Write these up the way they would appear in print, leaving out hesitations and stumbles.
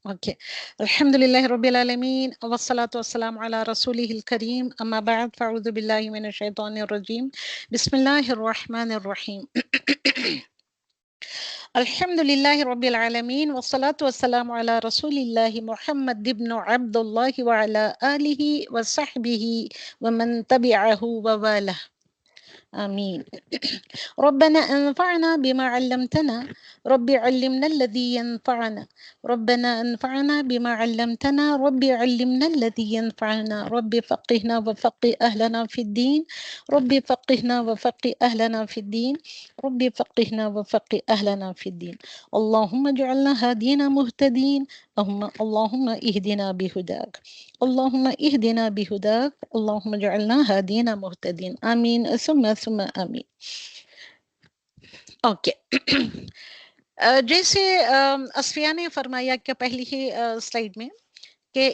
Okay. Alhamdulillah Rabbil Alameen. Wassalatu wassalamu ala Rasulihil Kareem. Amma ba'd. Fa'udhu billahi minash shaitanir rajim. Bismillahir Rahmanir Rahim. Alhamdulillahi Rabbil Alameen. Wassalatu wassalamu ala Rasulillahi Muhammad ibn Abdullah wa ala alihi wa sahbihi wa man tabi'ahu wa walah. آمين. ربنا أنفعنا بما علمتنا ربي علمنا الذي ينفعنا ربنا أنفعنا بما علمتنا ربي علمنا الذي ينفعنا ربي فقهنا وفقه أهلنا في الدين ربي فقهنا وفقه أهلنا في الدين ربي فقهنا وفقه أهلنا في الدين اللهم اجعلنا هادين مهتدين اللهم اهدنا بهداك اللهم اهدنا بهداك اللهم اجعلنا هادين مهتدين آمين ثم آمين. Okay जैसे असफिया ने फरमाया कि पहली ही slide में कि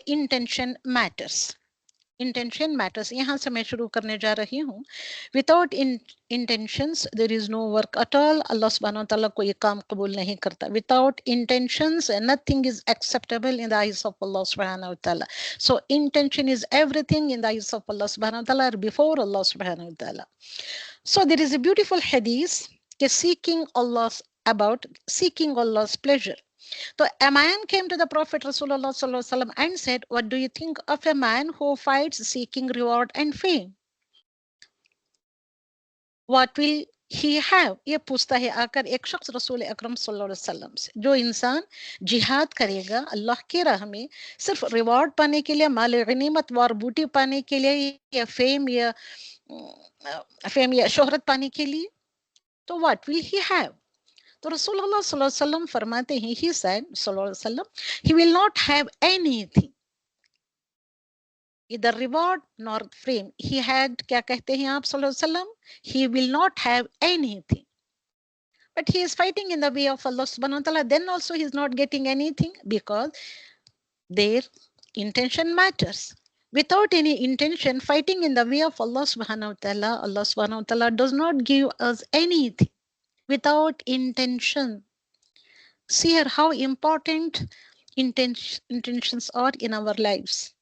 intention matters यहाँ से मैं शुरू करने जा रही हूँ. Without intentions there is no work at all. अल्लाह सुब्हानहू व तआला कोई काम कबूल नहीं करता. Without intentions nothing is acceptable in the eyes of अल्लाह सुब्हानहू व तआला. So intention is everything in the eyes of अल्लाह सुब्हानहू व तआला और बिफोर अल्लाह सुब्हानहू व तआला. So there is a beautiful hadith seeking Allah's pleasure. So a man came to the Prophet Rasulullah sallallahu alaihi wasallam and said, "What do you think of a man who fights seeking reward and fame? What will he have?" ये पूछता है आकर एक शख्स रसूल अकरम सल्लल्लाहु अलैहि वसल्लम से. जो इंसान जिहाद करेगा अल्लाह की राह में सिर्फ रिवॉर्ड पाने के लिए, माल गनीमत वार बूटी पाने के लिए, या फेम या शोहरत पाने के लिए, तो व्हाट विल ही हैव? तो रसूलुल्लाह सल्लल्लाहु अलैहि वसल्लम फरमाते हैं, ही सेड सल्लल्लाहु अलैहि वसल्लम, he will not have anything, इधर reward nor fame. He had, क्या कहते हैं आप सल्लल्लाहु अलैहि वसल्लम, he will not have anything, but he is fighting in the way of Allah subhanahu wa ta'ala, then also he is not getting anything because their intention matters. Without any intention, fighting in the way of Allah subhanahu wa ta'ala, Allah subhanahu wa ta'ala does not give us anything. Without intention. See here how important intentions are in our lives.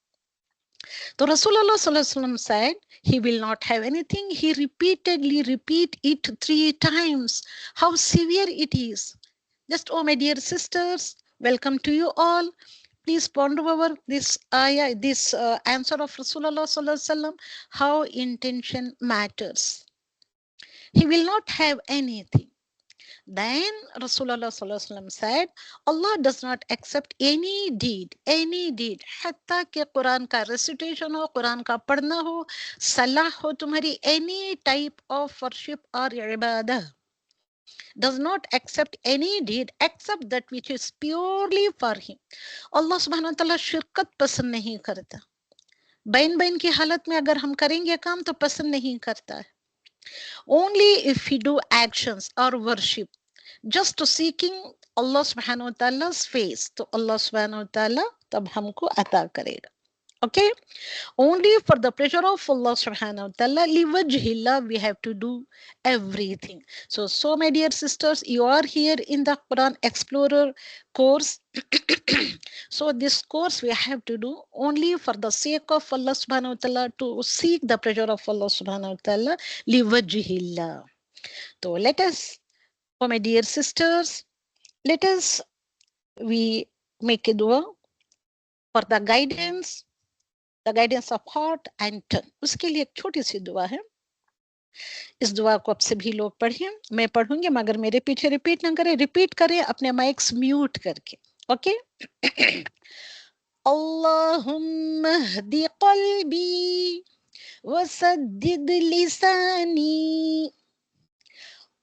So Rasulullah sallallahu alaihi wasallam said, he will not have anything. He repeatedly repeat it 3 times. How severe it is. Just, oh my dear sisters, welcome to you all. Please ponder over this ayah, this answer of Rasulullah sallallahu alaihi wasallam, how intention matters. He will not have anything. Then Rasulullah sallallahu alaihi wasallam said, Allah does not accept any deed, hatta ke Quran ka recitation ho, Quran ka padhna ho, salah ho tumhari, any type of worship or ibadah, does not accept any deed except that which is purely for him. Allah subhanahu wa ta'ala shirkat pasand nahi karta. Ban की हालत में अगर हम करेंगे काम तो पसंद नहीं करता है. Only if we do actions or worship just to seeking Allah subhanahu wa ta'ala's face, तो Allah subhanahu wa ta'ala तब हमको अता करेगा. Okay, only for the pleasure of Allah subhanahu wa ta'ala, liwajhillah, we have to do everything. So my dear sisters, you are here in the Quran Explorer course. So this course we have to do only for the sake of Allah subhanahu wa ta'ala, to seek the pleasure of Allah subhanahu wa ta'ala, liwajhillah. So let us, oh my dear sisters, let us we make a dua for the guidance of heart and tongue. उसके लिए एक छोटी सी दुआ है. इस दुआ को आप सभी लोग पढ़िए. मैं पढ़ूंगी मगर मेरे पीछे रिपीट ना करें. रिपीट करें अपने माइक्स म्यूट करके. ओके. अल्लाहुम्मा हदी क़ल्बी वसद्दिद लिसानी.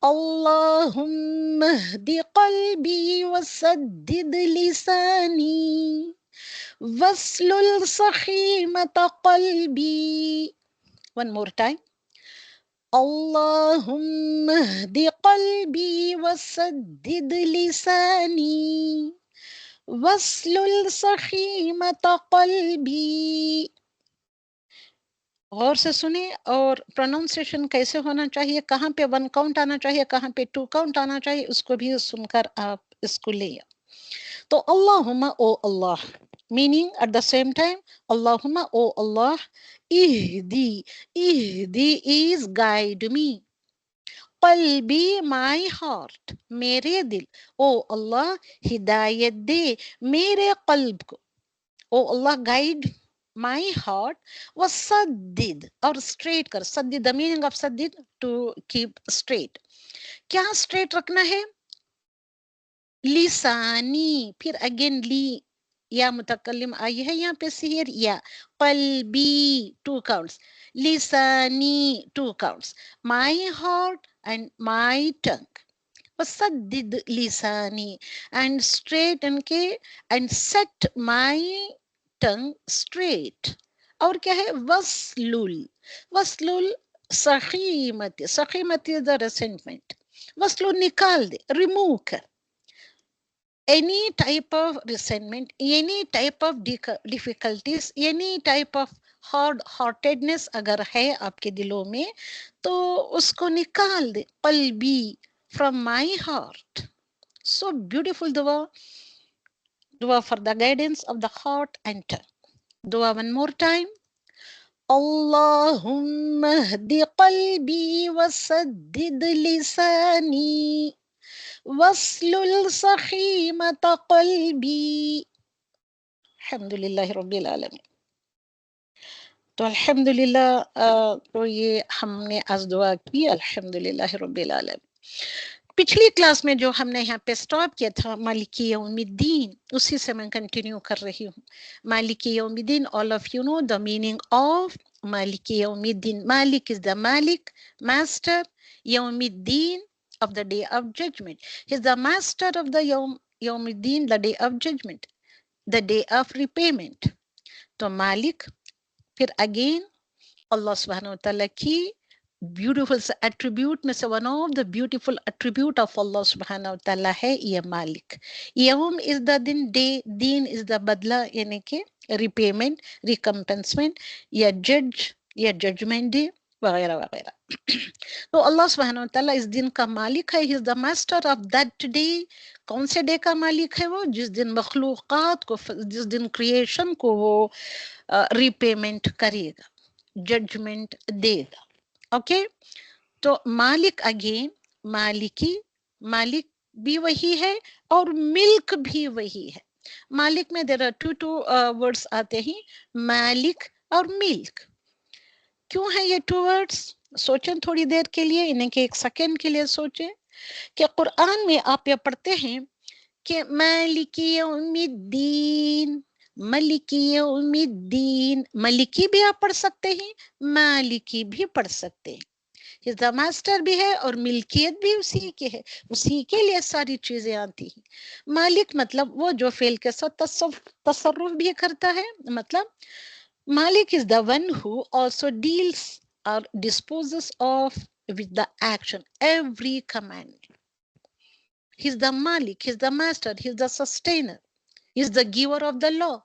अल्लाहुम्मा हदी क़ल्बी वसद्दिद लिसानी वस्लुल सखीमत क़ल्बी. One more time. Allahumma hdi qalbi wasaddid lisani waslul सखीमत क़ल्बी. गौर से सुने और प्रोनाउंसिएशन कैसे होना चाहिए, कहाँ पे 1 काउंट आना चाहिए, कहाँ पे 2 काउंट आना चाहिए, उसको भी सुनकर आप इसको ले. तो Allahumma, O Allah, meaning at the same time, Allahumma, O Allah, ihdi, ihdi is guide me. qalbi, my heart, मेरे दिल. O Allah, hidayat दे मेरे qalb को. O Allah, guide my heart. wasaddid, और straight कर. saddid, the meaning of saddid, to keep straight. क्या straight रखना है? लिसानी, फिर अगेन ली, या मुतकल्लिम आई है यहाँ पे सिहर या. qalbi, 2 counts. लिसानी, 2 counts. my heart and my tongue. wasaddid lisani, and straighten के, and set my tongue straight. और क्या है? वस्लुल, वस्लुल सखीमती, सखीमती द resentment. वस्लुल निकाल दे, remove कर. any type of resentment, any type of difficulties, any type of hard-heartedness अगर है आपके दिलों में, तो उसको निकाल दे. qalbi, from my heart. So beautiful dua, dua for the guidance of the heart and tongue. Dua one more time. Allahumma hdi qalbi wasaddid lisani waslul sakhimata qalbi. Alhamdulillah Rabbil Alamin. तो अल्हम्दुलिल्लाह, तो ये हमने आज दुआ की. अल्हम्दुलिल्लाह रब्बिल आलमीन. पिछली क्लास में जो हमने यहाँ पे स्टॉप किया था, मालिकी यौमिद्दीन, उसी से मैं कंटिन्यू कर रही हूँ. मालिकी यौमिद्दीन, all of you know the meaning of मालिकी यौमिद्दीन. मालिक इज द मालिक, मास्टर. यौमिद्दीन, of the day of judgment. He is the master of the yawmiddin, the day of judgment, the day of repayment. तो मालिक, फिर अगेन अल्लाह सुब्हानहू व तआला की ब्यूटीफुल एट्रीब्यूट में से one of the beautiful attribute of अल्लाह सुब्हानहू व तआला है ये मालिक. यौम इज द दिन, डे. दीन इज द बदला, यानी कि रिपेमेंट, रिकम्पेंसमेंट, या जज, या जजमेंट डे वगैरह वगैरह. तो अल्लाह सुब्हानहू व तआला इस दिन का मालिक है. He is the master of that day. कौन से डे का मालिक है वो? जिस दिन मखलूकात को, जिस दिन क्रिएशन को वो रिपेमेंट करेगा, जजमेंट देगा. ओके, तो मालिक अगेन, मालिकी, मालिक भी वही है और मिल्क भी वही है. मालिक में देयर आर टू वर्ड्स आते हैं, मालिक और मिल्क. क्यों है ये 2 वर्ड्स? सोचें थोड़ी देर के लिए, इन्हें के 1 सेकंड के लिए सोचें कि कुरान में आप ये पढ़ते हैं कि मालिकी यौमिद्दीन, मलिकी यौमिद्दीन. मलिकी भी आप पढ़ सकते हैं, मालिकी भी पढ़ सकते हैं. इस द मास्टर भी है और मिल्कियत भी उसी की है, उसी के लिए सारी चीजें आती हैं. मालिक मतलब वो जो फेल के साथ तसर्रुफ भी करता है. मतलब मालिक is the one who also deals or disposes of with the action, every command. He's the Malik, he's the master, he's the sustainer, he's the giver of the law.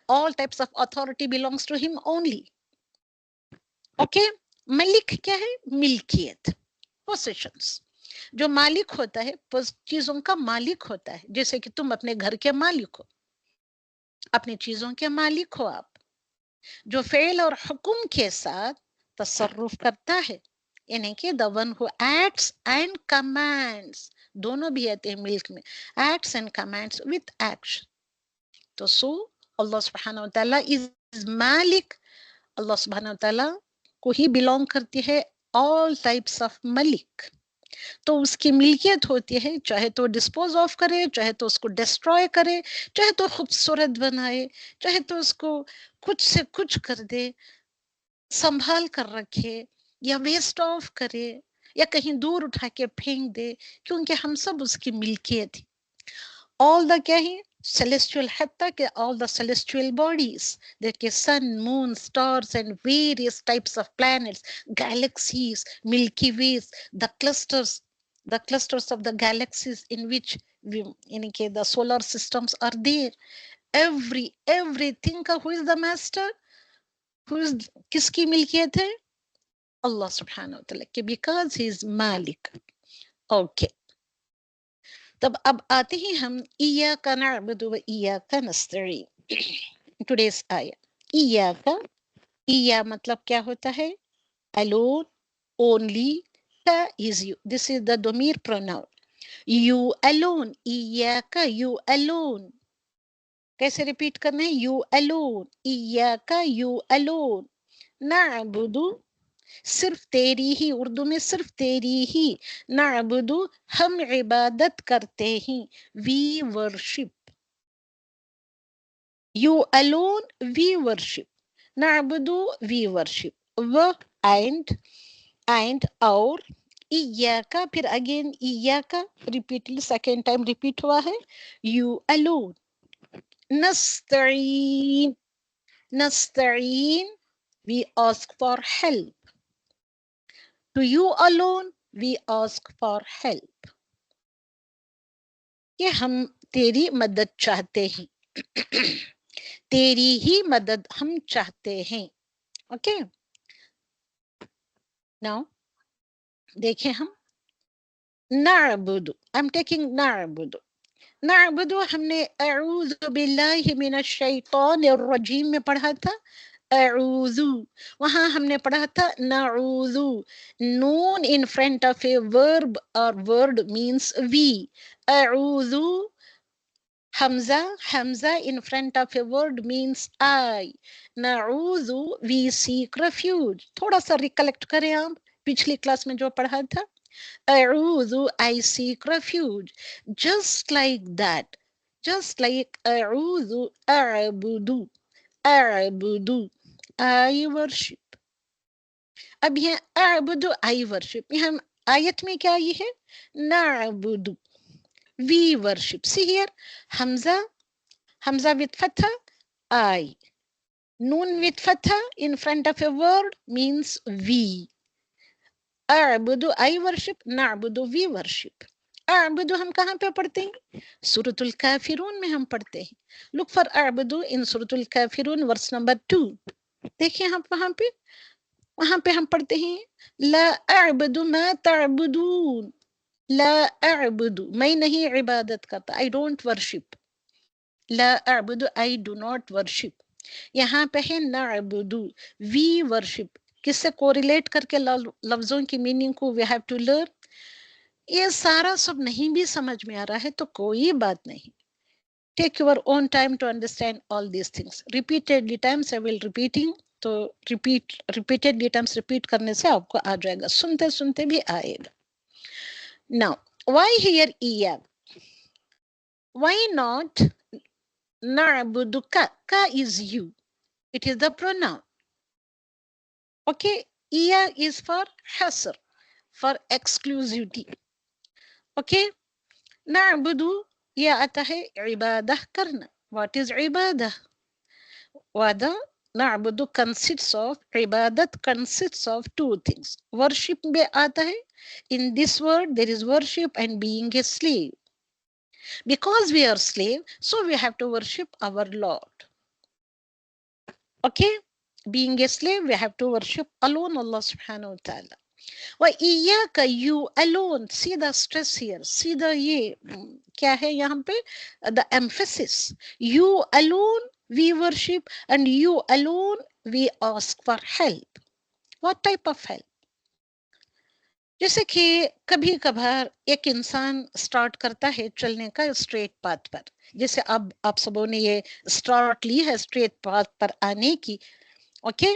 All types of authority belongs to him only. Okay, Malik क्या है? मिल्कियत, possessions. जो मालिक होता है, चीजों का मालिक होता है. जैसे कि तुम अपने घर के मालिक हो, अपनी चीजों के मालिक हो आप. जो फेल और हुक्म के साथ तसर्रुफ करता है, यानी कि the one who acts and commands. दोनों भी आते हैं मिल्क में, acts and commands with action. तो सो अल्लाह सुब्हानहू व तआला इज मालिक. अल्लाह सुब्हानहू व तआला को ही बिलोंग करती है ऑल टाइप्स ऑफ मलिक. तो उसकी मिल्कियत होती है, चाहे तो डिस्पोज ऑफ करे, चाहे तो उसको डिस्ट्रॉय करे, चाहे तो खूबसूरत बनाए, चाहे तो उसको कुछ से कुछ कर दे, संभाल कर रखे, या वेस्ट ऑफ करे, या कहीं दूर उठा के फेंक दे, क्योंकि हम सब उसकी मिल्कियत है. ऑल द क्या है? celestial, hatta ke all the celestial bodies, that is sun, moon, stars and various types of planets, galaxies, milky ways, the clusters of the galaxies in which the solar systems are there. Everything ka who is the master? Who is, kiski milkiyat hai? Allah subhanahu wa ta'ala, because he is Malik. Okay, तब अब आते हैं हम इय्याका नअबुदु व इय्याका नस्तईन। Today's आया इय्याका, इया मतलब क्या होता है? alone, only, ka is you. This is the domir pronoun. You alone, इय्याका, you alone. कैसे रिपीट करना है? You alone, इय्याका, you alone. नअबुदु, सिर्फ तेरी ही, उर्दू में सिर्फ तेरी ही। नअबुदु, हम इबादत करते हैं। We worship. You alone, we worship. नअबुदु, we worship. व and और इय्याका, फिर अगेन इय्याका, रिपीटली सेकेंड टाइम रिपीट हुआ है। You alone. नस्तईन, नस्तईन, we ask for help. To you alone, we ask for help. कि हम तेरी मदद चाहते हैं। तेरी ही मदद हम चाहते हैं। ओके, नाउ देखें हम नअबुदु, आई एम टेकिंग नअबुदु। नअबुदु हमने अऊज़ु बिल्लाहि मिनश शैतानिर रजीम में पढ़ा था। अऊज़ु, वहां हमने पढ़ा था नऊज़ु। नून in front of a verb और वर्ड मीन्स वी। अऊज़ु, Hamza, Hamza in front of a word means I. Na'udhu, we seek refuge. थोड़ा सा रिकलेक्ट करें आप पिछली क्लास में जो पढ़ा था। A'udhu, I seek refuge. Just like that. Just like A'udhu, A'budu. A'budu, I worship. अब ये A'budu, I worship, यहाँ आयत में क्या ये है? Na'budu, we worship. See here, Hamza with fatha, I. Noon with fatha in front of a word means we. A'budu, I worship. Na'budu, we worship. A'budu हम कहाँ पे पढ़ते हैं? सूरतुल काफिरून में हम पढ़ते हैं। Look for a'budu in Suratul काफिरून verse number 2. देखिए हम वहां पे हम पढ़ते हैं ला अअबुदु मा तअबुदून। ला अअबुदु, मैं नहीं इबादत करता, आई डोंट वर्शिप। ला अअबुदु, आई डू नॉट वर्शिप। यहाँ पे है नअबुदु, वी वर्शिप। किससे कोरिलेट करके लफ्जों की मीनिंग को वी हैव टू लर्न। ये सारा सब नहीं भी समझ में आ रहा है तो कोई बात नहीं। Take your own time to understand all these things. Repeatedly times I will repeating, तो रिपीटेडली टाइम्स रिपीट करने से आपको आ जाएगा, सुनते सुनते भी आएगा। नाउ व्हाई हियर ईया, व्हाई नॉट नअबुदुका? का is you, it is the pronoun. Okay, iya is for hasr, for exclusivity. Okay, na'budu ये आता है इबादत करना। What is ibadah? Wada na'budu consists of, ibadat consists of two things. Worship में आता है, in this word there is worship and being a slave. Because we are slave, so we have to worship our Lord. Okay, being a slave, we have to worship alone Allah subhanahu wa ta'ala. Wa iyyaka, you alone. See the stress here. See the ये क्या है यहाँ पे? The emphasis. You alone we worship and you alone we ask for help. What type of help? जैसे कि कभी कभार एक इंसान स्टार्ट करता है चलने का स्ट्रेट पाथ पर, जैसे अब आप सबों ने ये स्टार्ट ली है स्ट्रेट पाथ पर आने की। Okay,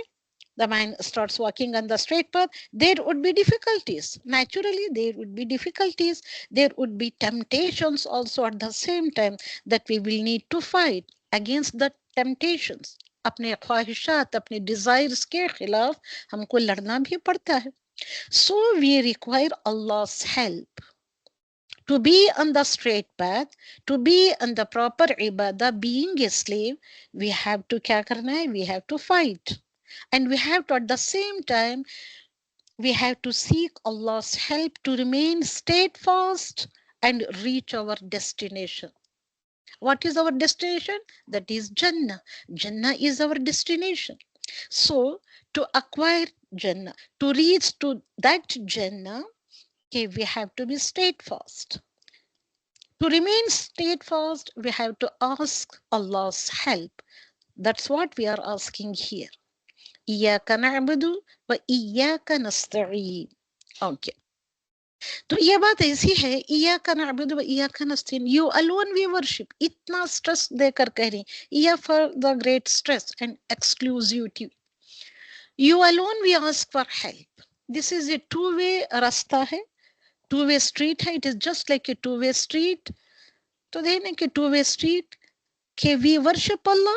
the man starts walking on the straight path. There would be difficulties. Naturally, there would be difficulties. There would be temptations also at the same time that we will need to fight against the temptations. अपने ख्वाहिशात, अपने desires के खिलाफ हमको लड़ना भी पड़ता है. So we require Allah's help. To be on the straight path, to be on the proper ibadah, being a slave, we have to क्या करना है? We have to fight. And we have to at the same time, we have to seek Allah's help to remain steadfast and reach our destination. What is our destination? That is Jannah. Jannah is our destination. So to acquire Jannah, to reach to that Jannah, okay, we have to be steadfast. To remain steadfast, we have to ask Allah's help. That's what we are asking here. इय्याका नअबुदु व इय्याका नस्तईन. Okay. तो ये बात ऐसी है, इय्याका नअबुदु व इय्याका नस्तईन, you alone we worship. इतना stress देकर कह रही, इया for the great stress and exclusivity. You alone we ask for help. This is a two-way रास्ता है, two-way street है. It is just like a two-way street. तो देने के two-way street के we worship Allah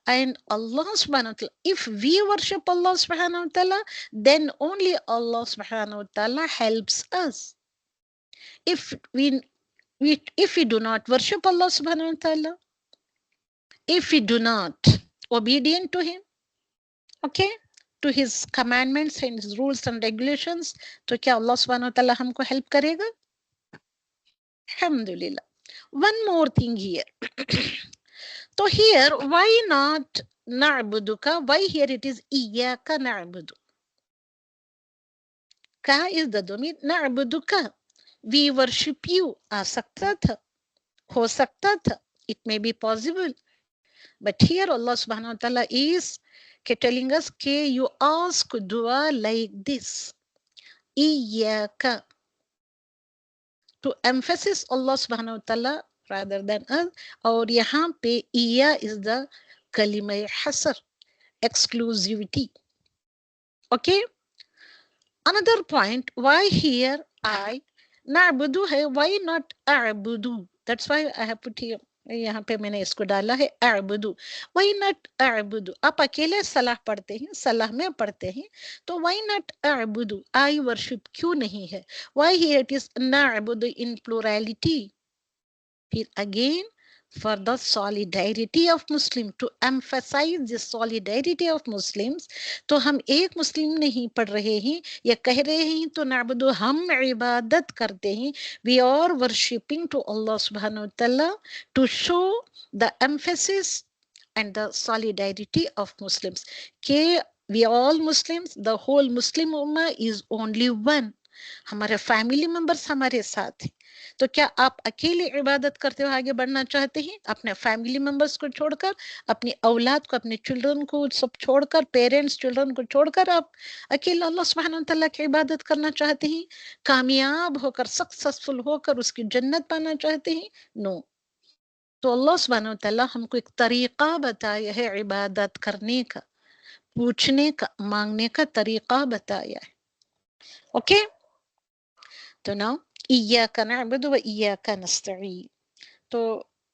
and Allah subhanahu wa ta'ala. If we worship Allah subhanahu wa ta'ala, then only Allah subhanahu wa ta'ala helps us. If we do not worship Allah subhanahu wa ta'ala, if we do not obedient to him, okay, to his commandments and his rules and regulations, तो क्या Allah subhanahu wa ta'ala हमको help करेगा? Alhamdulillah. One more thing here. So here, why not na'buduka? Why here it is iyyaka na'budu? Ka is the domain, na'buduka. We worship you. आ सकता था, हो सकता था. It may be possible. But here Allah subhanahu wa ta'ala is telling us that you ask dua like this. Iyyaka. To emphasize Allah subhanahu wa ta'ala rather than us. और यहाँ पे इया is the kalima hasr, exclusivity. Okay. Another point, why here I na'budu है, why not a'budu? That's why I have put here, यहाँ पे मैंने इसको डाला है a'budu. Why not a'budu? आप अकेले सलाह पढ़ते हैं, सलाह में पढ़ते हैं, तो why not a'budu? I worship क्यों नहीं है? Why here it is na'budu in plurality? Here again, for the solidarity of Muslim, to emphasize the solidarity of Muslims, तो हम एक मुस्लिम नहीं पढ़ रहे हैं या कह रहे हैं तो नाबुदु हम इबादत करते हैं. We are worshipping to Allah subhanahu wa ta'ala to show the emphasis and the solidarity of Muslims. के we all Muslims, the whole Muslim ummah is only one. हमारे फैमिली मेंबर्स हमारे साथ हैं. तो क्या आप अकेले इबादत करते हुए आगे बढ़ना चाहते हैं? अपने फैमिली मेंबर्स को छोड़कर, अपनी औलाद को, अपने चिल्ड्रन को सब छोड़कर, पेरेंट्स चिल्ड्रन को छोड़कर आप अकेले अल्लाह सुब्हानहू व तआला की इबादत करना चाहते हैं? कामयाब होकर, सक्सेसफुल होकर उसकी जन्नत पाना चाहते हैं? नो. तो अल्लाह सुब्हानहू व तआला हमको एक तरीका बताया है इबादत करने का, पूछने का, मांगने का तरीका बताया है. ओके. तो नाउ इय्याका नअबुदु व इय्याका नस्तईन. तो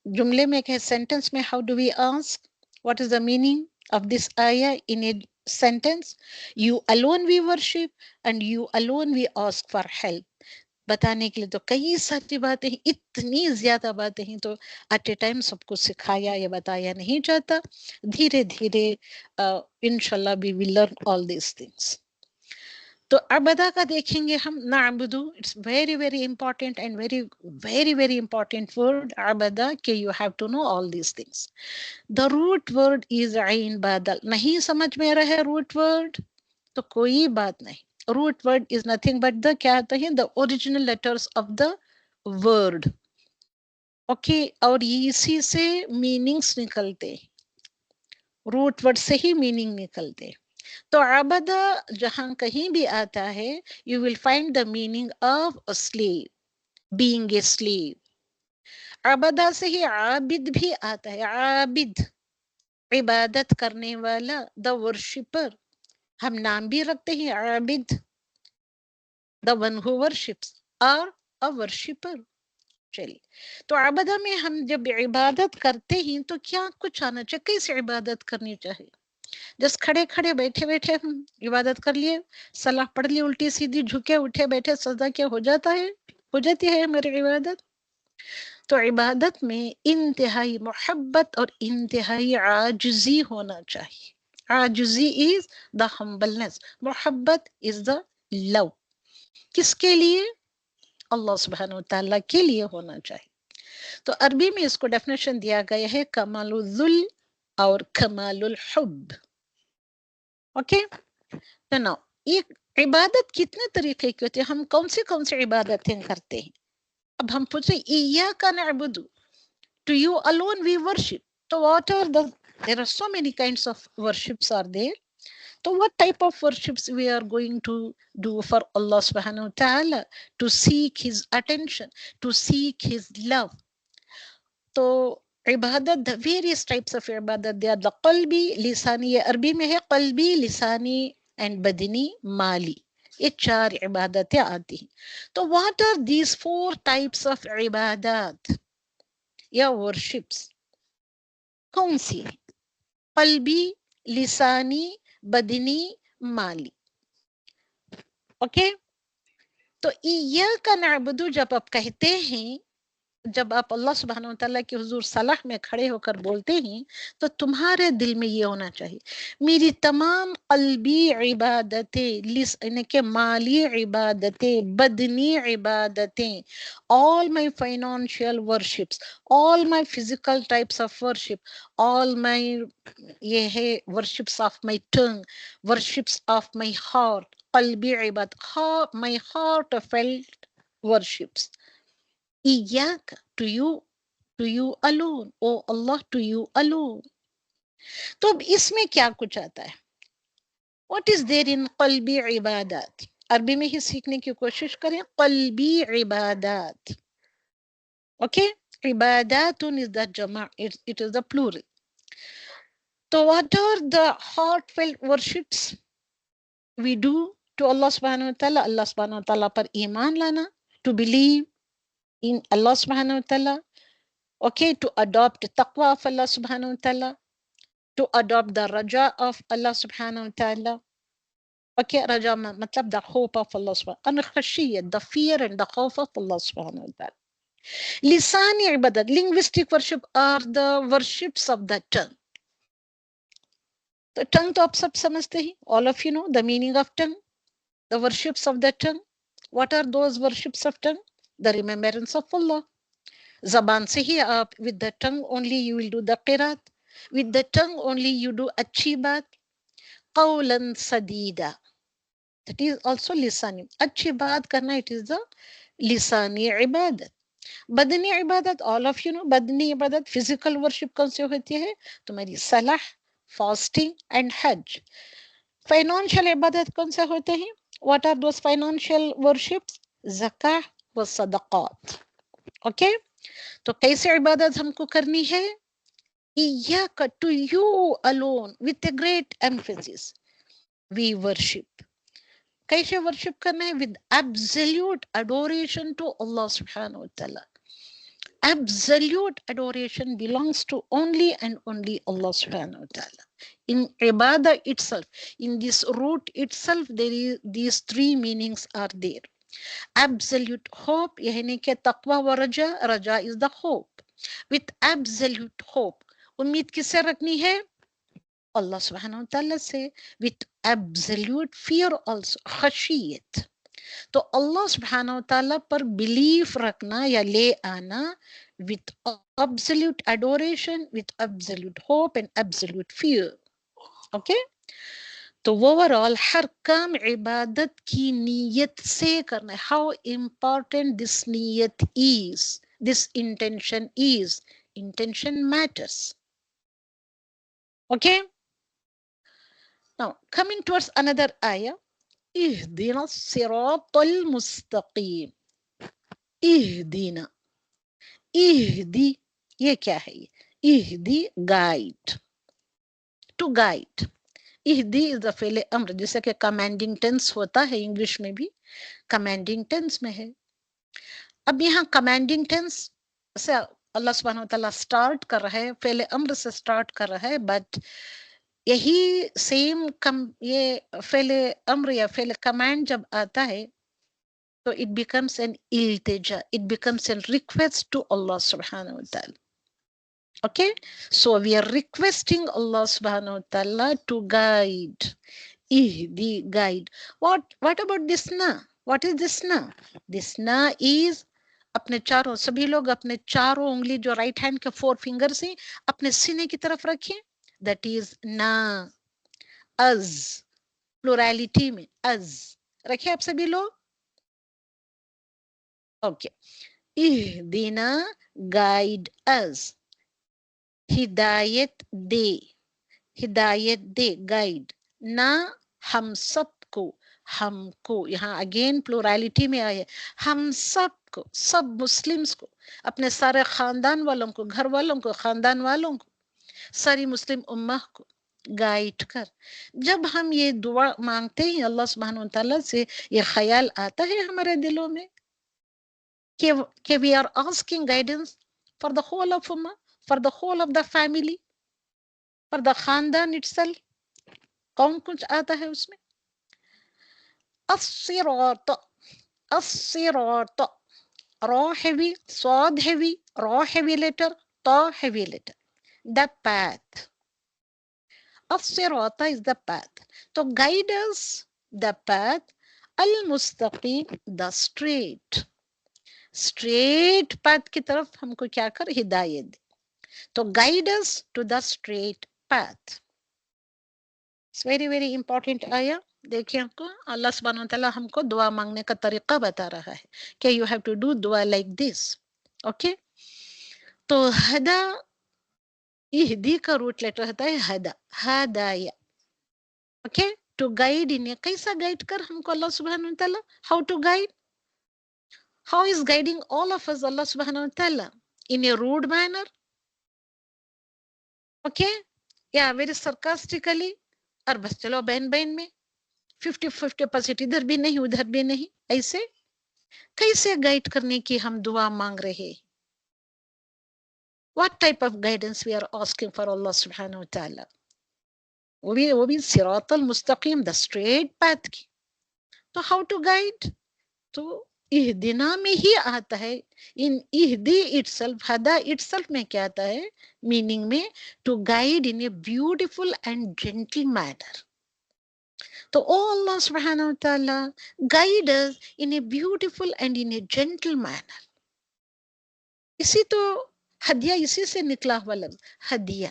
जुमले में क्या, सेंटेंस में, how do we ask, what is the meaning of this आया in a sentence? You alone we worship and you alone we ask for help. बताने के लिए तो कई सारी बातें हैं, इतनी ज्यादा बातें हैं, तो एट ए टाइम सबको सिखाया या बताया नहीं जाता. धीरे धीरे इंशाल्लाह we will learn all these things. तो अबदा का देखेंगे हम, नाबुदु. It's very very important and very very very important word अबदा, के you have to know all these things. The root word is आइन बादल. नहीं समझ में रहे रूट वर्ड तो कोई बात नहीं. Root word is nothing but the, क्या होता है, the original letters of the word. Okay. और इसी से मीनिंग्स निकलते, रूट वर्ड से ही मीनिंग निकलते. तो अबदा जहां कहीं भी आता है, you will find the meaning of a slave, being a slave. अबदा से ही आबिद भी आता है. आबिद इबादत करने वाला, द वर्शिपर. हम नाम भी रखते हैं Abid, the one who worships, और अ वर्शिपर. चलिए, तो अबदा में हम जब इबादत करते हैं तो क्या कुछ आना चाहिए, कैसे इबादत करनी चाहिए? जस्ट खड़े खड़े बैठे बैठे हम इबादत कर लिए, सलाह पढ़ ली उल्टी सीधी, झुके उठे बैठे सजदा, क्या हो जाता है, हो जाती है हमारी इबादत? तो इबादत में इंतहाई मोहब्बत और इंतहाई आजिज़ी होना चाहिए. आजिज़ी इज द हम्बलनेस, मोहब्बत इज द लव. किसके लिए? अल्लाह सुब्हानहू व तआला के लिए होना चाहिए. तो अरबी में इसको डेफिनेशन दिया गया है कमालुल जुल और कमालुल हुब. ओके. तो ना, ये इबादत कितने तरीके की होती है, हम कौन सी इबादतें करते हैं? अब हम पूछे इय्याका नअबुदु, to you alone we worship. So what are there are so many kinds of worships are there. So what type of worships we are going to do for Allah subhanahu wa ta'ala, to seek his attention, to seek his love. So ibadat, the various types of ibadat, they are the qalbi, lisani, अरबी में है qalbi, lisani and badini, mali. ये चार इबादतें आती हैं. तो what are these four types of ibadat या worships? कौन सी है? qalbi, lisani, badini, mali. Okay. तो इय्याका नअबुदु जब आप कहते हैं, जब आप अल्लाह सुब्हानहु व तआला के हुजूर सलाह में खड़े होकर बोलते हैं, तो तुम्हारे दिल में ये होना चाहिए, मेरी तमाम क़ल्बी इबादतें, यानी कि माली इबादतें, बदनी इबादतें, all my financial worships, all my physical types of worship, all my ये है worships of my tongue, worships of my heart, क़ल्बी इबादत, my heartfelt worships. Iyaka, to you alone, oh Allah, to you alone. तो अब इसमें क्या कुछ आता है? What is there in qalbi ibadat? अरबी में ही सीखने की कोशिश करें. qalbi ibadat. Okay? Ibadatun is the jama', it is the plural. So what are the heartfelt worships we do to Allah subhanahu wa ta'ala? Allah subhanahu wa ta'ala par iman lana, to believe in Allah subhanahu wa ta'ala. Okay, to adopt taqwa of Allah subhanahu wa ta'ala, to adopt the raja of Allah subhanahu wa ta'ala. Okay, raja matlab the hope of Allah subhanahu wa ta'ala, and khashiyat, the fear and the khawf of Allah subhanahu wa ta'ala. Lisani ibadat, linguistic worship, are the worships of the tongue. The tongue to aap sab samajhte hi, all of you know the meaning of tongue, the worships of the tongue. What are those worships of tongue? The remembrance of Allah. Zaban se hi aap, with the tongue only you will do the qiraat. With the tongue only you do अच्छी बात. Qawlan sadida. That is also lisani. अच्छी बात करना, it is the lisani ibadat. Badani ibadat, all of you know, badani ibadat, physical worship कौन से होती है? तुम्हारी salah, fasting and hajj. Financial ibadat कौन से होते हैं? What are those financial worships? Zakah wa sadaqat. Okay? तो कैसे इबादत हमको करनी है? Iyaka, to you alone, with a great emphasis, we worship. कैसे worship करना है? With absolute adoration to Allah subhanahu wa ta'ala. Absolute adoration belongs to only and only Allah subhanahu wa ta'ala. In ibadah itself, in this root itself, there is these three meanings are there. Absolute hope, यानी कि taqwa wa raja, raja is the hope. With absolute hope, उम्मीद किससे रखनी है? Allah subhanahu wa ta'ala से. With absolute fear also, khashiyat. तो Allah subhanahu wa ta'ala पर belief रखना या ले आना, with absolute adoration, with absolute hope and absolute fear. Okay? तो overall हर काम इबादत की नीयत से करना. How important this नीयत is, this intention is. Intention matters. Okay? Now, coming towards another ayah, Ihdina siratal mustaqim. Ihdina. Ihdi, ये क्या है? ये ihdi, guide. To guide. Ihdi is the फेले अम्र, जैसे कि commanding tense होता है इंग्लिश में भी, commanding tense में है. अब यहाँ commanding tense से अल्लाह सुब्हानहु व तआला स्टार्ट कर रहा है, फेले अम्र से स्टार्ट कर रहा है, बट यही सेम ये फेले अम्र या फेले कमांड जब आता है, तो it becomes an iltija, it becomes a request to Allah subhanahu wa ta'ala. Okay, so we are requesting Allah subhanahu wa ta'ala to guide. Ihdi, guide. What about this na? What is this na? This na is अपने चारों, सभी लोग अपने चारों उंगली जो right hand के 4 finger से अपने सीने की तरफ रखें. That is na. Az, प्लुरैलिटी में az रखे आप सभी लोग. Okay. इहदीना, guide us. हिदायत दे, हिदायत दे, गाइड ना हम सबको, हमको, यहाँ अगेन प्लुरलिटी में आए, हम सबको, सब मुस्लिम्स को, अपने सारे खानदान वालों को, घर वालों को, खानदान वालों को, सारी मुस्लिम उम्मा को गाइड कर। जब हम ये दुआ मांगते हैं अल्लाह सुब्हानहू तआला से, ये ख्याल आता है हमारे दिलों में कि we are asking guidance for the whole of ummah, for the whole of the family, for the खानदान itself। कौन कुछ आता है उसमें? الصراط, الصراط, ra heavy, swad heavy, ra heavy letter, ta heavy letter, the path. الصراط is the path. So guide us the path, al-mustaqim, the straight, straight path की तरफ हमको क्या कर, हिदायत दे। तो guide us to the straight path. It's very very important आया। देखिए हमको अल्लाह सुब्हानहू तआला हमको दुआ मांगने का तरीका बता रहा है कि यू हैव टू डू दुआ लाइक दिस। ओके, तो हदा, इहदी का रूट लेटर होता है हदा, हदाया। ओके, टू गाइड इन, कैसा गाइड कर हमको अल्लाह सुब्हानहू तआला, how to guide, how is guiding all of us Allah सुब्हानहू तआला, in a rude manner, okay, या वेरी सरकास्टिकली, और बस चलो बहन बहन में 50-50% इधर भी नहीं उधर भी नहीं, ऐसे कैसे गाइड करने की हम दुआ मांग रहे? What type of guidance we are asking for Allah subhanahu wa ta'ala? वो भी सिरात al-mustaqim, the straight path की। तो how to guide? तो इहदिना में ही आता है, इन इहदी itself, हदा itself में क्या आता है मीनिंग में, to guide in a beautiful and gentle manner। तो ओ अल्लाह सुब्हानहू व तआला, guide us in a beautiful and in a gentle manner। इसी तो हदिया, इसी से निकला हुआ लफ्ज हदिया,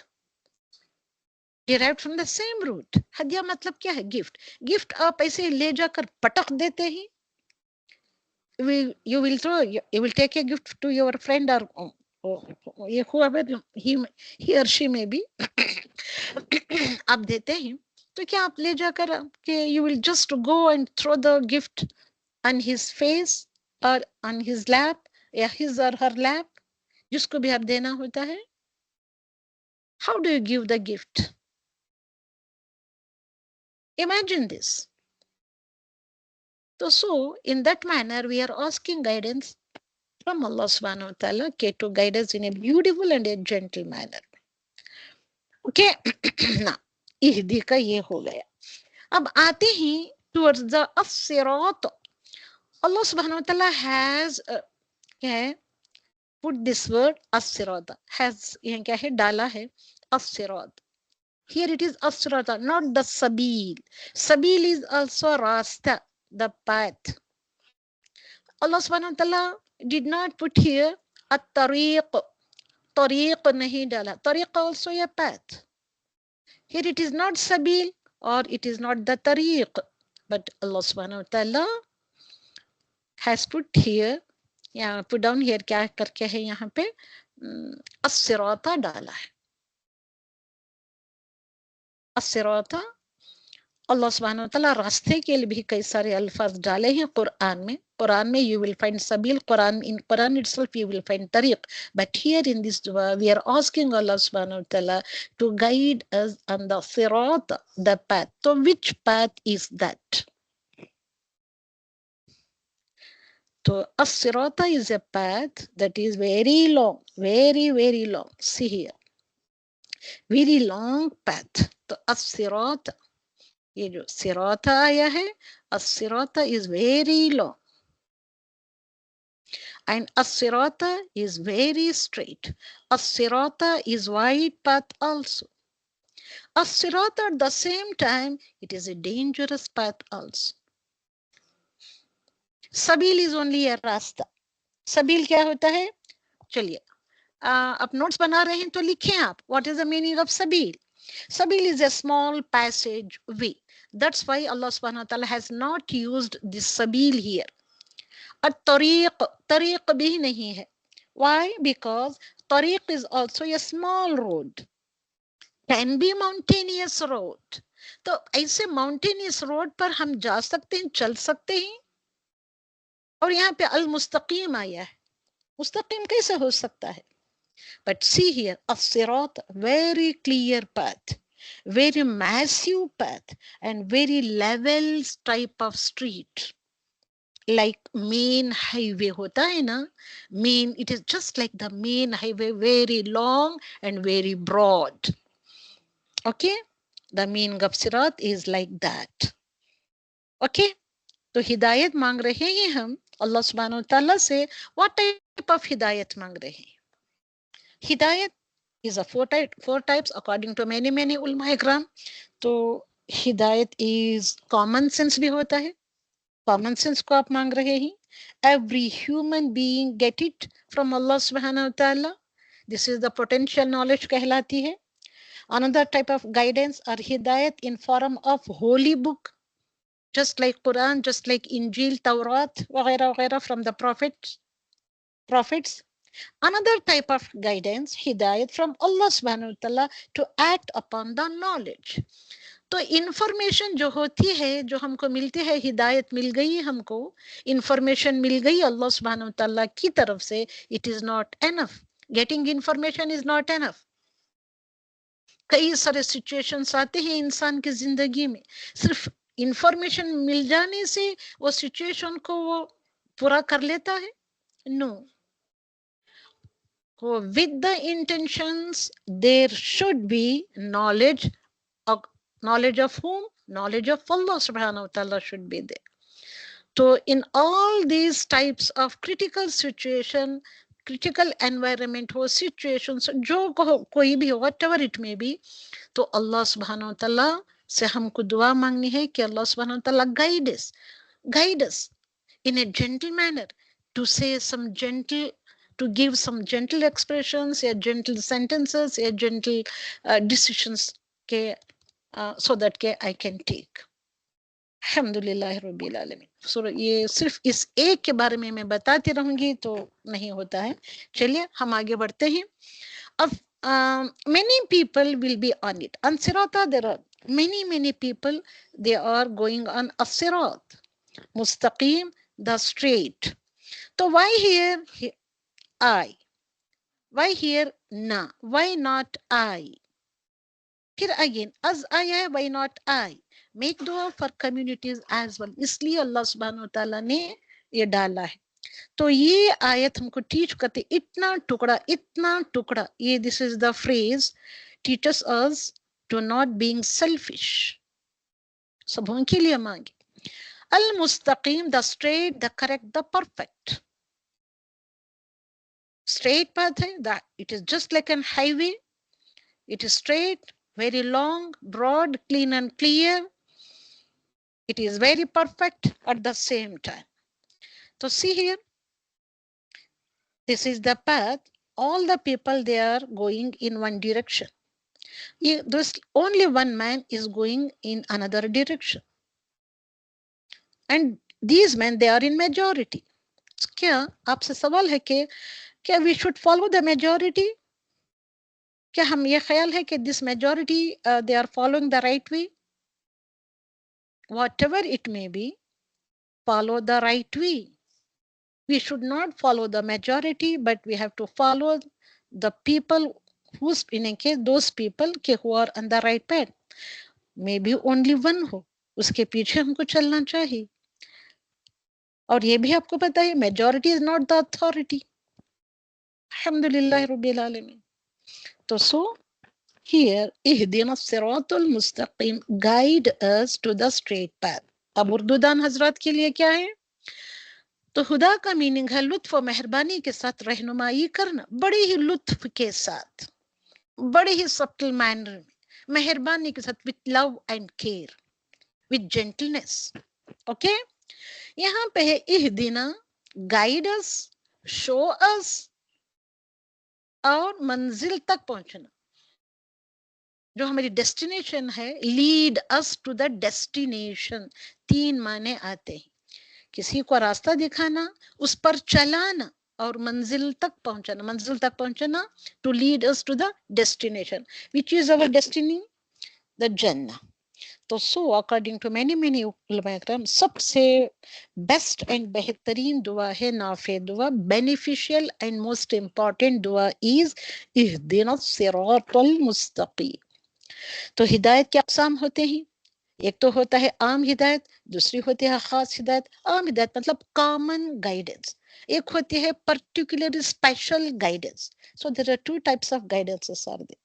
derived from the same root। हदिया मतलब क्या है? गिफ्ट। गिफ्ट आप ऐसे ले जाकर पटक देते ही, you will throw, you will take a gift to your friend or whoever he or she may be आप देते हैं तो क्या आप ले जाकर के you will just go and throw the gift on his face or on his lap या his or her lap, जिसको भी आप देना होता है? How do you give the gift? Imagine this। So in that manner we are asking guidance from Allah subhanahu wa ta'ala to guide us in a beautiful and a gentle manner। Okay, ना इहदी का ये हो गया। अब आते ही towards the as-sirat। Allah subhanahu wa ta'ala has put this word as-sirat, has यहाँ क्या है डाला है as-sirat। Here it is as-sirat, not the sabil। Sabil is also rasta, the path। Allah subhanahu wa ta'ala did not put here at-tariq, tariq nahi dala, tariq also a path। Here it is not sabil or it is not the tariq, but Allah subhanahu wa ta'ala has put here, या put down here, क्या करके है यहाँ पे as-sirata डाला है। as-sirata, अल्लाह सुब्हानहू व तआला रास्ते के लिए भी कई सारे अल्फाज डाले हैं कुरान में। कुरान में you will find sabil, Quran, in Quran itself you will find tariq, but here in this dua we are asking Allah subhanahu wa ta'ala to guide us on the sirat, the path। So which path is that? So as-sirata is a path that is very long, very very long। See here, very long path। तो as-sirata, ये जो सिराता आया है, as-sirata is very long and as-sirata is very straight। as-sirata is wide path also। as-sirata at the same time it is a dangerous path also। sabil is only a रास्ता। sabil क्या होता है? चलिए आप नोट्स बना रहे हैं तो लिखें आप, what is the meaning of sabil? Sabil is a small passage way। That's why Allah subhanahu wa ta'ala has not used this sabil here। तरीक, तरीक भी नहीं है. Why? Because tariq is also a small road, can be mountainous road. तो ऐसे mountainous road पर हम जा सकते हैं, चल सकते हैं. और यहाँ पे अल मुस्तकीम आया है. मुस्तकीम कैसे हो सकता है? But see here, as-sirat, very clear path, very massive path, and very level type of street. Like main highway होता है ना, main, it is just like the main highway, very long and very broad. Okay, the meaning of sirat is like that. Okay, तो हिदायत मांग रहे हैं हम अल्लाह सुब्हानहू व तआला से. what type of हिदायत मांग रहे हैं? हिदायत is a four types according to many ulama ikram. तो हिदायत is common sense भी होता है. कॉमन सेंस को आप मांग रहे हैं. Every human being get it from Allah सुब्हानहू व तआला. This is the potential knowledge कहलाती है. अनदर टाइप ऑफ गाइडेंस और हिदायत in form of holy book, just like Quran, just like इंजील, तौरात वगैरह वगैरह from the prophets. Another type of guidance, hidayat from Allah subhanahu wa ta'ala to act upon the knowledge. तो information जो होती है, जो हमको मिलती है, हिदायत मिल गई हमको, इंफॉर्मेशन मिल गई अल्लाह सुब्हानहू व तआला की तरफ से, it is not enough. Getting information is not enough. कई सारे सिचुएशंस आते हैं इंसान की जिंदगी में, सिर्फ इंफॉर्मेशन मिल जाने से वो सिचुएशन को वो पूरा कर लेता है? No. With the intentions, there should be knowledge. Knowledge of whom? Knowledge of Allah subhanahu wa ta'ala should be there. So in all these types of critical situation, critical environment or situations, जो कोई भी, whatever it may be, तो Allah subhanahu wa ta'ala से हमको दुआ मांगनी है कि Allah subhanahu wa ta'ala guide us in a gentle manner, to say some gentle, to give some gentle expressions, या gentle sentences, या gentle decisions के so that के I can take. अल्हम्दुलिल्लाह रब्बिल आलमीन. सो ये सिर्फ इस एक के बारे में मैं बताती रहूंगी तो नहीं होता है. चलिए हम आगे बढ़ते हैं. अब many people will be on it. On sirata there are many people, they are going on as-sirat mustaqim, the straight. So why here I? Why here na? Why not I? फिर अगेन as I है, why not I? Make dua for communities as well. इसलिए अल्लाह सुब्हानहू व तआला ने ये डाला है. तो ये आयत हमको टीच करते, इतना टुकड़ा, ये this is the phrase, teaches us to not being selfish. सबों के लिए मांगे. Al mustaqim, the straight, the correct, the perfect. Straight path है, that it is just like an highway. It is straight, very long, broad, clean and clear. It is very perfect at the same time. So see here, this is the path. All the people, they are going in one direction. There's only one man is going in another direction. And these men, they are in majority. क्या आपसे सवाल है कि क्या we should follow the majority? क्या हम ये ख्याल है कि this majority they are following the right way? Whatever it may be, follow the right way. We should not follow the majority, but we have to follow the people who's in case those people who are on the right path. Maybe only one हो, उसके पीछे हमको चलना चाहिए. और ये भी आपको पता है, majority is not the authority. अल्हम्दुलिल्लाह रब्बिल आलमीन. तो so here, इहदिना सिरातुल Mustakim, guide us to the straight path. अब उर्दूदान हजरात के लिए क्या है? तो खुदा का मीनिंग है लुत्फ और मेहरबानी के साथ रहनुमाई करना, बड़े ही लुत्फ के साथ, बड़े ही सटल मैनर में, मेहरबानी के साथ, with love and care, with gentleness. Okay, यहाँ पे है इहदिना, गाइड अस, शो अस, और मंजिल तक पहुंचना, जो हमारी डेस्टिनेशन है, lead us to the destination. 3 माने आते हैं. किसी को रास्ता दिखाना, उस पर चलाना और मंजिल तक पहुंचाना, to lead us to the destination, which is our destiny, the जन्नह। तो सो अकॉर्डिंग टू मैनी उलमा इकराम, सबसे बेस्ट एंड बेहतरीन दुआ है नाफे दुआ, बेनिफिशियल एंड मोस्ट इम्पॉर्टेंट दुआ इज इहदिनस सिरातल मुस्तकीम। तो हिदायत के अक़साम होते हैं, एक तो होता है आम हिदायत, दूसरी होती है खास हिदायत। आम हिदायत मतलब कॉमन गाइडेंस, एक होती है particular special guidance. So there are two types of guidances are there.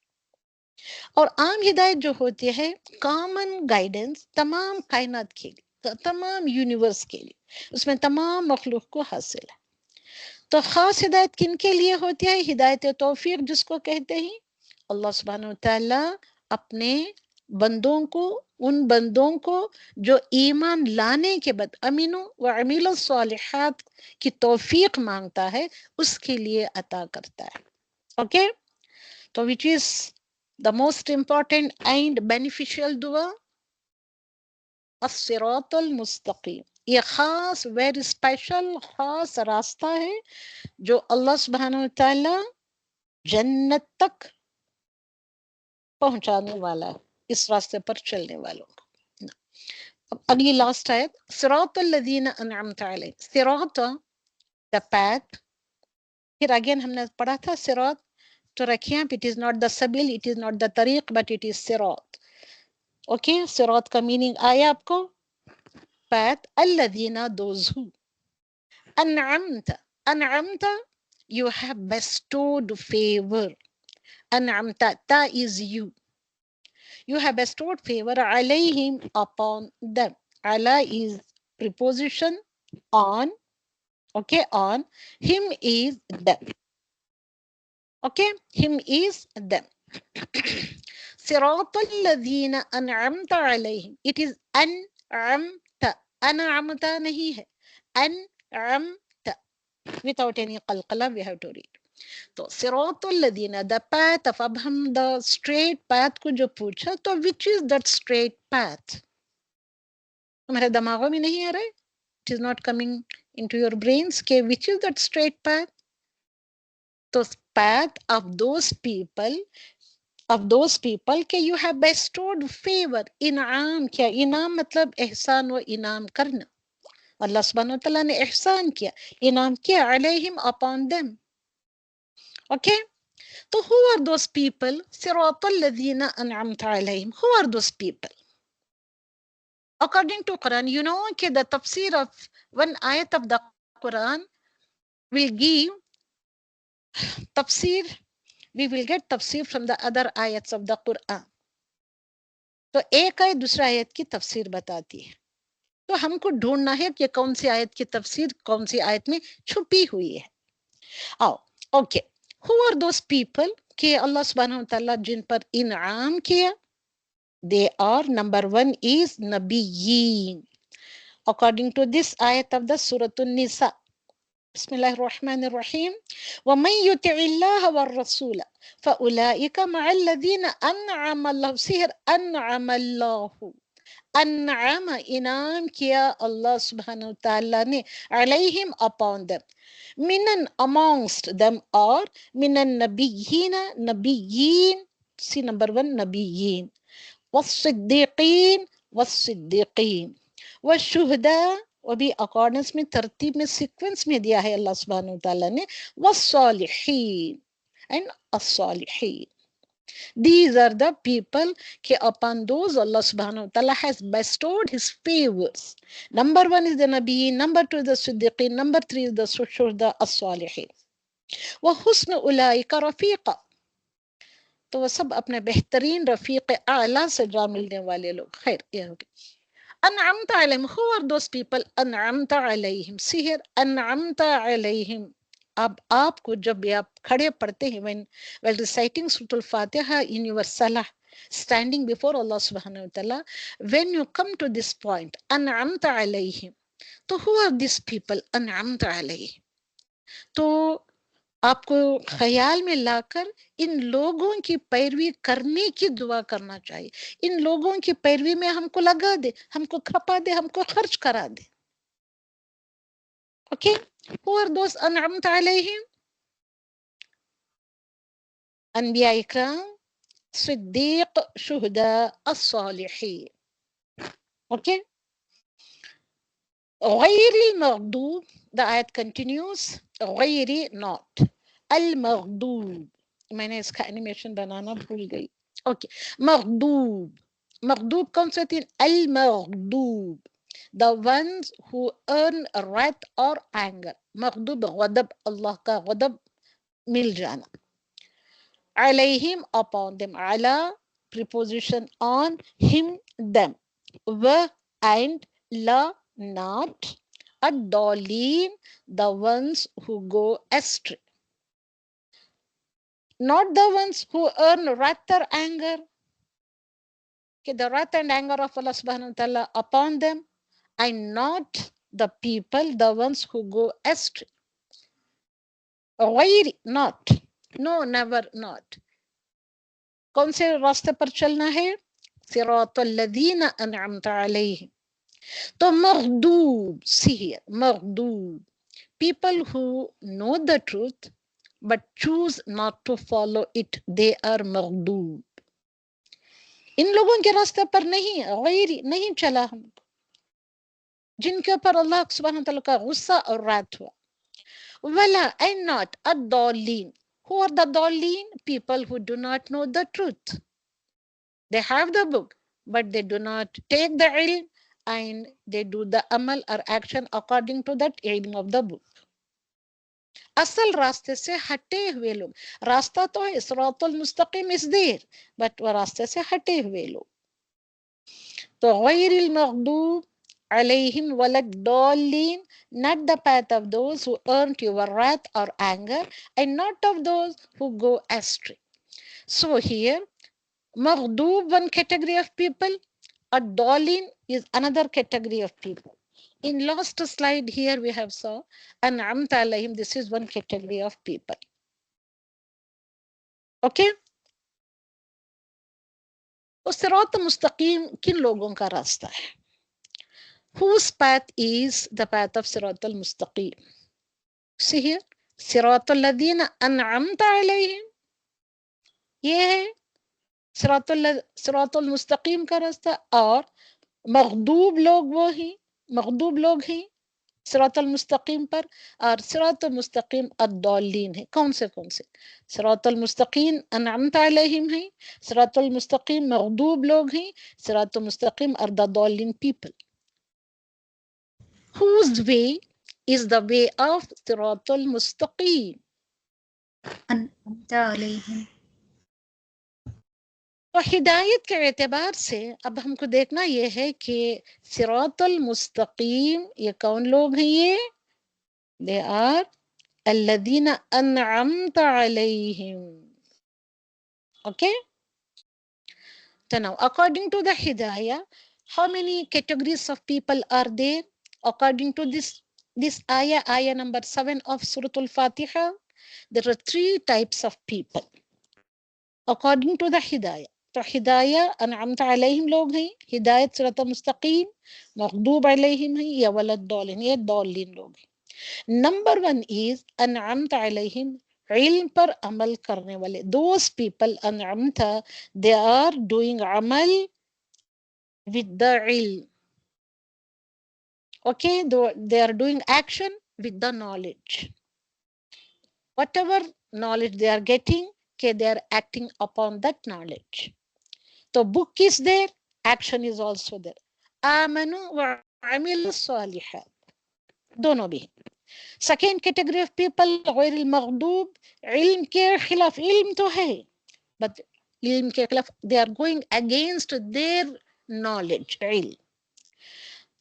और आम हिदायत जो होती है कॉमन गाइडेंस तमाम कायनात के लिए, तमाम यूनिवर्स के लिए, उसमें तमाम मखलूक को हासिल है। तो खास हिदायत किन के लिए होती है? हिदायत तौफीक जिसको कहते हैं। अल्लाह सुब्हानहू तआला अपने बंदों को, उन बंदों को जो ईमान लाने के बाद अमीनो व अमील सालिहात की तौफीक मांगता है, उसके लिए अता करता है। ओके, तो which is the most important and beneficial दुआ, अस्सिरातुल मुस्तकीम। ये खास वेरी स्पेशल खास रास्ता है जो अल्लाह सुब्हानहू तआला जन्नत तक पहुंचाने वाला है, इस रास्ते पर चलने वालों को। अब अगली लास्ट आयत, सिरातुल लज़ीना अनअमता अलैहिम, सिरात द पाथ। फिर अगेन हमने पढ़ा था सिरात, तो रखिए, इट इज नॉट द सबील, इट इज नॉट द तरीक, बट इट इज सिरात। ओके, सिरात का मीनिंग आया आपको? पाथ, अल्लज़ीना, दोज़ हु, अनअमता, अनअमता, you have bestowed favor, an'amta, ta is you, you have bestowed favor, alayhim, upon them. Ala is preposition on, okay, on, him is them, okay, him is them. Siratal ladhina an'amta alayhim, it is an'amta, an'amta nahi hai, an'amta, without any qalqala we have to read. तो सिरातुल लदीना, the path of, अब हम the straight path को जो पूछा, तो which is that straight path? तुम्हारे दिमागों में नहीं आ रहा है? It is not coming into your brains के which is that straight path? तो पाथ ऑफ दोस पीपल के यू हैव बेस्टोड फेवर, इनाम। क्या इनाम? मतलब एहसान व इनाम करना। अल्लाह सुब्हानहू तआला ने एहसान किया, इनाम किया, अलैहिम, upon them. Okay, so who are those people? Siratal ladhina an'amta alayhim. Who are those people? According to Quran, you know that the tafsir of one ayat of the Quran will give tafsir, we will get tafsir from the other ayats of the Quran. तो एक आयत दूसरा आयत की तफसीर बताती है, तो हमको ढूंढना है कि कौन सी आयत की तफसीर कौन सी आयत में छुपी हुई है। आओ, okay, who are those people कि अल्लाह सुब्हानहू तआला जिन पर इनाम किया? They are, number one is Nabiyyin. According to this ayat of the Surah An-Nisa. Bismillahir-Rahmanir-Rahim. وَمَنْ يُطِعِ اللَّهَ وَالرَّسُولَ فَأُولَٰئِكَ مَعَ الَّذِينَ أَنْعَمَ اللَّهُ, सिहर أَنْعَمَ اللَّهُ, أنعم, इनाम किया अल्लाह सुब्हानहू तआला ने, अलैहिम, upon them, मिनन, amongst them, or मिनन नबिय्यीन, नबिय्यीन, see number one, नबिय्यीन, वस्सिद्दीकीन, वस्सिद्दीकीन, वशुहदा, वो भी अकॉर्डेंस में, तरतीब में, सीक्वेंस में दिया है अल्लाह सुब्हानहू तआला ने, वस्सालिहीन and अस्सालिहीन। These are the people कि upon those Allah subhanahu wa ta'ala has bestowed his favors. Number one is the Nabi, number two is the Siddiqeen, number three is the Shuhda, as-Salihin. wa husnu ulaika rafiqa, तो वो सब अपने बेहतरीन रफीक आला से जा मिलने वाले लोग। खैर, ये हो गया। अनअमता अलैहिम, हु आर दोस पीपल? अनअमता अलैहिम, सिहर अनअमता अलैहिम। अब आपको जब भी आप खड़े पढ़ते हैं, while reciting Surah Al-Fatiha in your salah, standing before Allah subhanahu wa ta'ala, when you come to this point, अनअमता अलैहिम, तो who are these people? अनअमता अलैहिम, तो आपको ख्याल में लाकर इन लोगों की पैरवी करने की दुआ करना चाहिए। इन लोगों की पैरवी में हमको लगा दे, हमको खपा दे, हमको खर्च करा दे। Okay, who are those an'amta alayhim? Anbiya ikram, Siddiq, Shuhada, As-Salihin. Okay. غير المغضوب, the ayat continues, غير not, المغضوب, मैंने इसका animation बनाना भूल गई. Okay, مغضوب, مغضوب comes with المغضوب, the ones who earn wrath or anger. مغضوب غضب, Allah का غضب मिल जाना. عليهم, upon them, على preposition on, him, them, و and la, not, الضالين, the ones who go astray, not the ones who earn wrath or anger. Okay, the wrath and anger of Allah subhanahu wa ta'ala upon them, and not the people, the ones who go astray. غير, not, no, never, not. कौन से रास्ते पर चलना है? सिरातल लदीना अनअमत अलैहिम. तो मगदूब, see here, मगदूब, people who know the truth but choose not to follow it, they are मगदूब. इन लोगों के रास्ते पर नहीं, गैरी नहीं चला हम, जिनके ऊपर अल्लाह सुब्हानहू तआला का गुस्सा और रात हुआ. वला, and not ad-dallin. Who are the dallin? People who do not know the truth. They have the book, but they do not take the ilm and they do the amal or action according to that ilm of the book. असल रास्ते से हटे हुए लोग. रास्ता तो है, सिरातुल मुस्तकीम is there, but वो रास्ते से हटे हुए लोग. तो गैरिल मग़दूब अलैहिम वलद्दाल्लीन, not the path of those who earned your wrath or anger, and not of those who go astray. So here, Maghdub, one category of people, ad-dallin is another category of people. In last slide here we have saw an'amta alayhim, this is one category of people. Okay? तो सिरात मुस्तकीम किन लोगों का रास्ता है? Whose path is the path of सिरात al-mustaqim? See here, सिरात alladhina an'amta alayhim, ये है सिरातुल मुस्तकीम का रास्ता. और मगदूब लोग वो ही, मगदूब लोग हैं सिरातुल मुस्तकीम पर, और सिरातुल मुस्तकीम अद-दाल्लीन है. कौन से सिरातुल मुस्तकीम अनअमत अलैहिम है, सिरातुल मुस्तकीम मगदूब लोग हैं, सिरातुल मुस्तकीम अद-दाल्लीन people. Whose way is the way of सिरातुल मुस्तकीम? अनअमत अलैहिम. तो हिदायत के एतबार से अब हमको देखना यह है कि सिरातुल मुस्तकीम ये कौन लोग हैं? ये दे आर अल्लदीना अनअमत अलैहिम. Okay, so now according to the hidayah, how many categories of people are there? According to this ayah number 7 of Surah Al-Fatiha, there are 3 types of people according to the hidayah. तो हिदाया अनअमत अलैहिम लोग हैं, हिदायत सिरात मुस्तकीम, मग़दूब अलैहिम हैं, या वलद्दालिन, ये दालिन लोग हैं. नंबर 1 इज अनअमत अलैहिम, इल्म पर अमल करने वाले. दोज पीपल अनअमत, दे आर डूइंग अमल विद द इल्म. Okay, they are doing action with the knowledge. Whatever knowledge they are getting, okay, they are acting upon that knowledge. So book is there, action is also there. आमनु व अमिलु सालिहात, दोनों भी. Second category of people, गैर मग़दूब, इल्म के खिलाफ, इल्म तो है, but इल्म के खिलाफ, they are going against their knowledge, इल्म.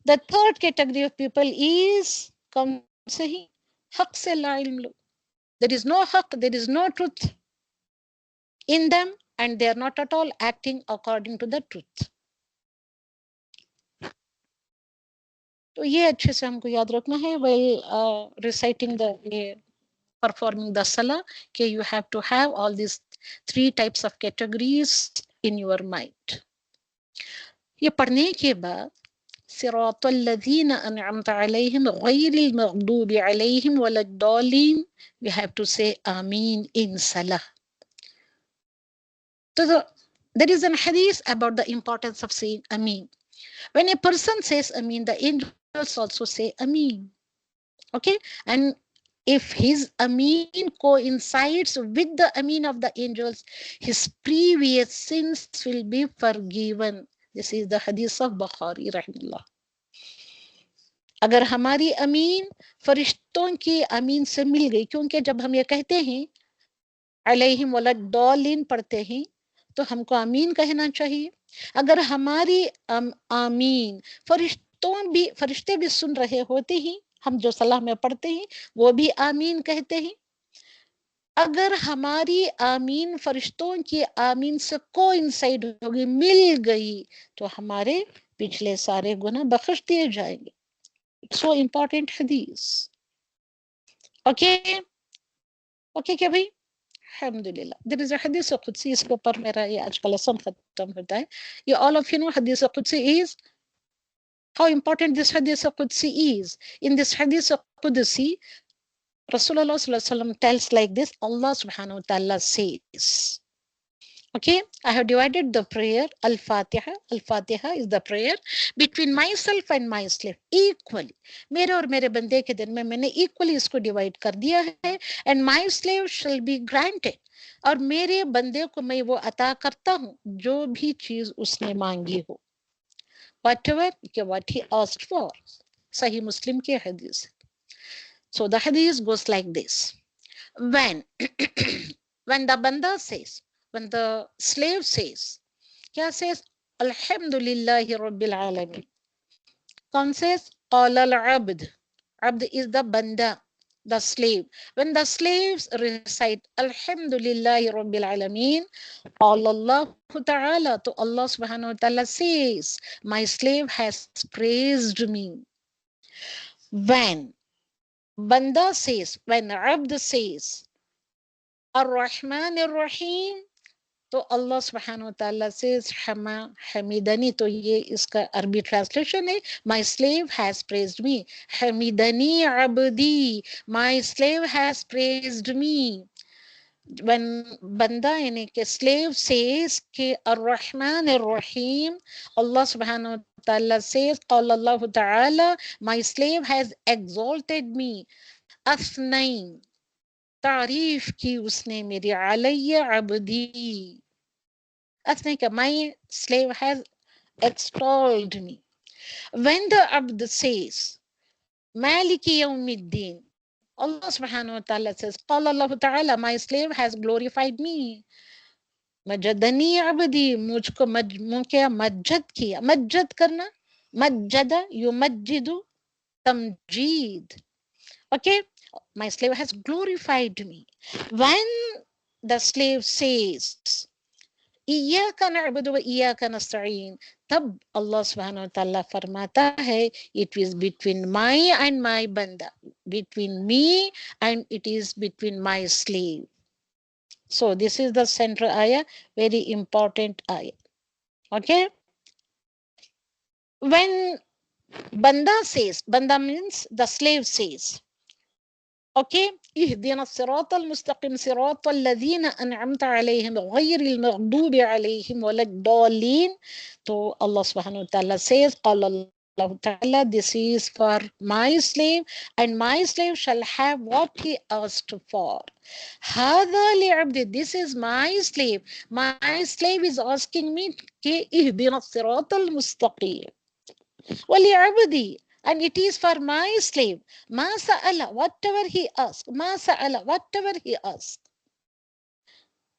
The third category of people is कौन से ही? हक से ला इल्म लोग. There is no haq, there is no truth in them, and they are not at all acting according to the truth. तो ये अच्छे से हमको याद रखना है while reciting the performing the salah, कि you have to have all these 3 types of categories in your mind. ये पढ़ने के बाद صراط الذين أنعمت عليهم غير المغضوب عليهم ولا الضالين. We have to say Ameen in Salah. So there is a hadith about the importance of saying Ameen. When a person says Ameen, the angels also say Ameen. Okay, and if his Ameen coincides with the Ameen of the angels, his previous sins will be forgiven. This is the hadith of Bukhari rahimahullah. अगर हमारी अमीन फरिश्तों की अमीन से मिल गई, क्योंकि जब हम ये कहते हैं अलैहिम वलद्दालिन पढ़ते हैं तो हमको आमीन कहना चाहिए. अगर हमारी आमीन फरिश्ते भी सुन रहे होते हैं, हम जो सलाह में पढ़ते हैं वो भी आमीन कहते हैं. अगर हमारी आमीन फरिश्तों की आमीन से कोइंसाइड होगी, मिल गई, तो हमारे पिछले सारे गुनाह बख्श दिए जाएंगे. So important hadith. Okay? Okay क्या भाई? Alhamdulillah. There is a hadith qudsi, इसके ऊपर मेरा ये आज का लेसन खत्म होता है. You all of you know hadith qudsi is, how important this hadith qudsi is. In this hadith qudsi, Rasulullah sallallahu alaihi wasallam tells like this, Allah subhanahu wa ta'ala says. Okay, I have divided the prayer, Al-Fatiha. Al-Fatiha is the prayer between myself and my slave equally. मेरे और मेरे बंदे के दिन में मैंने equally इसको divide कर दिया है. And my slave shall be granted. और मेरे बंदे को मैं वो अता करता हूँ जो भी चीज उसने मांगी हो. Whatever, what he asked for. Sahih Muslim के hadith. So the hadith goes like this. When the banda says, when the slave says, क्या says? Alhamdulillahi Rabbil Alameen. कौन says? Qala al-abd. Abd is the banda, the slave. When the slaves recite Alhamdulillahi Rabbil Alameen, Allah Ta'ala, to Allah Subhanahu wa Ta'ala says, my slave has praised me. When banda says, when abd says, Ar-Rahman Ar-Rahim, तो अल्लाह सुब्हानहु व तआला says हमीदनी. तो ये इसका अरबी translation है, my slave has praised me. हमीदनी अब्दी, my slave has praised me. When बंदा यानी कि slave says कि Ar-Rahman Ar-Rahim, Allah subhanahu wa ta'ala says, قال الله تعالى, my slave has exalted me. अथनई, तारीफ की उसने मेरी, अलैया अब्दी. Athnika, my slave has extolled me. When the abd says, Maliki yawmiddin, Allah subhanahu wa ta'ala says, Qala Allah ta'ala, my slave has glorified me. Majadani abdi, mujhko majjad kiya. Majjad karna, majjada, yumajjidu, tamjid. Okay, my slave has glorified me. When the slave says, इय्याका नअबुदु व इय्याका नस्तईन, तब अल्लाह सुब्हानहु व तआला फरमाता है, it is between my and my banda, between me and it is between my slave. So this is the central ayah, very important ayah. Okay, when banda says, banda means the slave says, okay, اهدنا الصراط المستقيم صراط الذين أنعمت عليهم غير المغضوب عليهم ولا الضالين. So Allah subhanahu wa ta'ala says, قال الله تعالى, this is for my slave and my slave shall have what he asked for. هذا لعبد, this is my slave. My slave is asking me कि اهدنا الصراط المستقيم ولعبدي, and it is for my slave. Ma sa'ala, whatever he asks. Ma sa'ala, whatever he asks.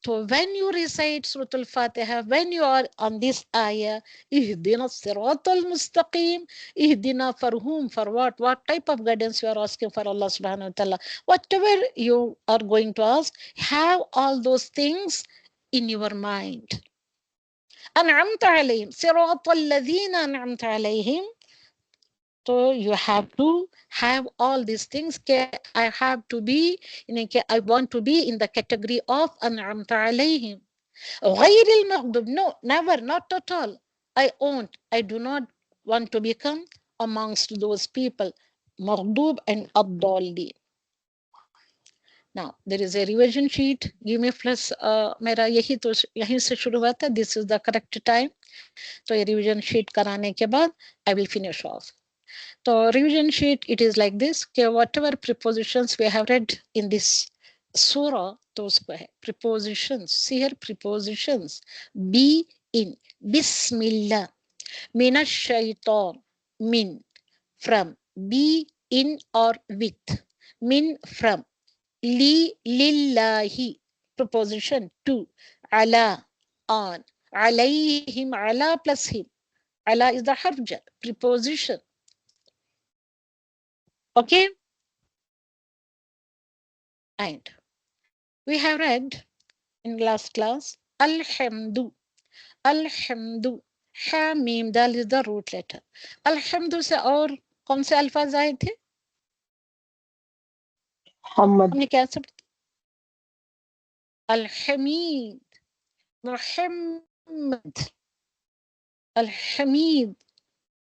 So when you recite Surah Al-Fatiha, when you are on this ayah, Ihdina Sirat al-Mustaqim, Ihdina for whom, for what? What type of guidance you are asking for Allah subhanahu wa ta'ala. Whatever you are going to ask, have all those things in your mind. An'amta alayhim, Sirat al-Ladhina an'amta alayhim. So you have to have all these things. I have to be, I want to be in the category of أنعمت عليهم. غير المغضوب, no, never, not at all. I do not want to become amongst those people, maghdub and ad-dallin. Now there is a revision sheet. Give me plus मेरा यहीं से शुरू हुआ था. This is the correct time. तो ये revision sheet कराने के बाद I will finish off. So revision sheet, it is like this. Okay, whatever prepositions we have read in this surah, those prepositions. See here, prepositions. Be in. Bismillah. Minash shaitan. Min. From. Be in or with. Min from. Li lillahi. Preposition to. Ala. On. Alayhim. Ala plus him. Ala is the harf jar. Preposition. Okay. And we have read in last class Alhamdu. Alhamdu. Ha mim dal is the root letter. Alhamdu से और कौन से अल्फाज आए थे? हमने क्या सब? Al-Hamid. Muhammad. Al-Hamid.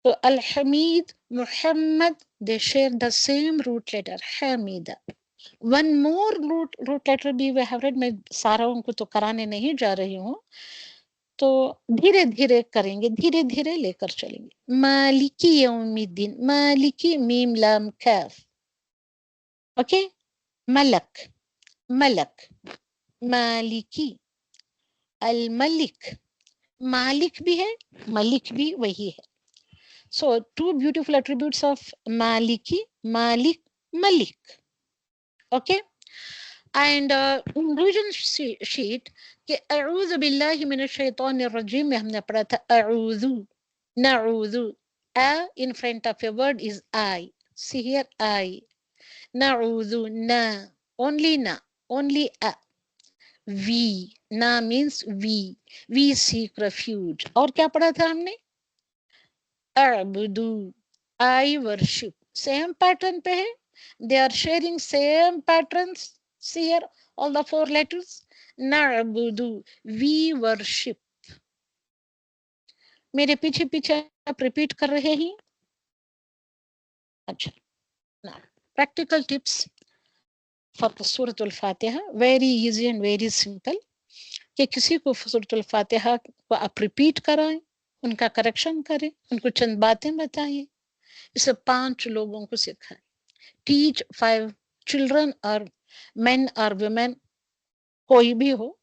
So Al-Hamid, Muhammad, they share the same root letter, Hamida. One more root letter भी we have read. मैं सारा उनको तो कराने नहीं जा रही हूँ, तो धीरे धीरे करेंगे, धीरे धीरे लेकर चलेंगे. मालिकी यौमिद्दीन. मालिकी मीम लाम काफ. ओके. मलक. मलक. मालिकी. अल मलिक. मालिक भी है, मलिक भी वही है. So two beautiful attributes of Maliki, Malik, Malik. Okay. And in revision sheet, कि अऊज़ु बिल्लाहि मिनश शैतानिर रजीम में हमने पढ़ा था अऊज़ु, नऊज़ु. A in front of a word is I. See here, I. Na'udhu, na. Only na. Only a. We. Na means we. We seek refuge. और क्या पढ़ा था हमने? A'budu. I worship. Same pattern पे है. They are sharing same patterns. See here, all the four letters. Na'budu. We worship. मेरे पीछे पीछे आप रिपीट कर रहे हैं? अच्छा. Now, practical tips for the Surah Al-Fatiha. Very easy and very simple. कि किसी को सूरत अल-फातिहा को आप रिपीट कराएं, उनका करेक्शन करें, उनको चंद बातें बताएं. इसे 5 लोगों को सिखाएं. Teach 5 children or men or women, कोई भी हो,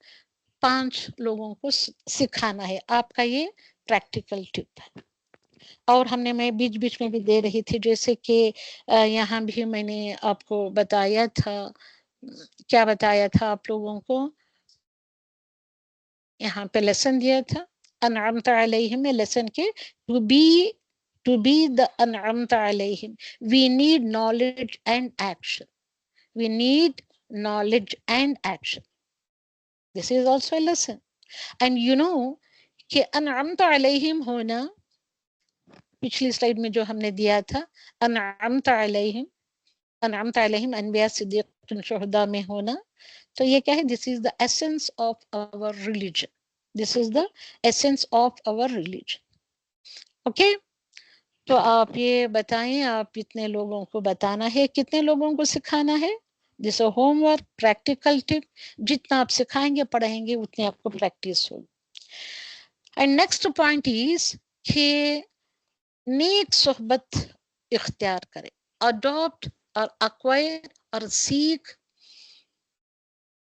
5 लोगों को सिखाना है. आपका ये प्रैक्टिकल टिप है. और हमने मैं बीच बीच में भी दे रही थी, जैसे कि यहाँ भी मैंने आपको बताया था. क्या बताया था आप लोगों को? यहाँ पे लेसन दिया था अनअमत अलैहिम में. लेसन के टू बी द अनअमत अलैहिम, we need knowledge and action. We need knowledge and action. This is also a lesson. And you know कि अनअमत अलैहिम होना, पिछली स्लाइड में जो हमने दिया था, अनअमत अलैहिम अनबिया सिद्दीक़ीन शुहदा में होना, तो ये क्या है? This is the essence of our religion. This is the essence of our religion. Okay. तो आप ये बताएं, आप इतने लोगों को बताना है, कितने लोगों को सिखाना है? This homework, practical tip. जितना आप सिखाएंगे पढ़ाएंगे उतनी आपको प्रैक्टिस होगी. एंड नेक्स्ट पॉइंट इज कि नेक सोहबत इख्तियार करें. Adopt or acquire or seek,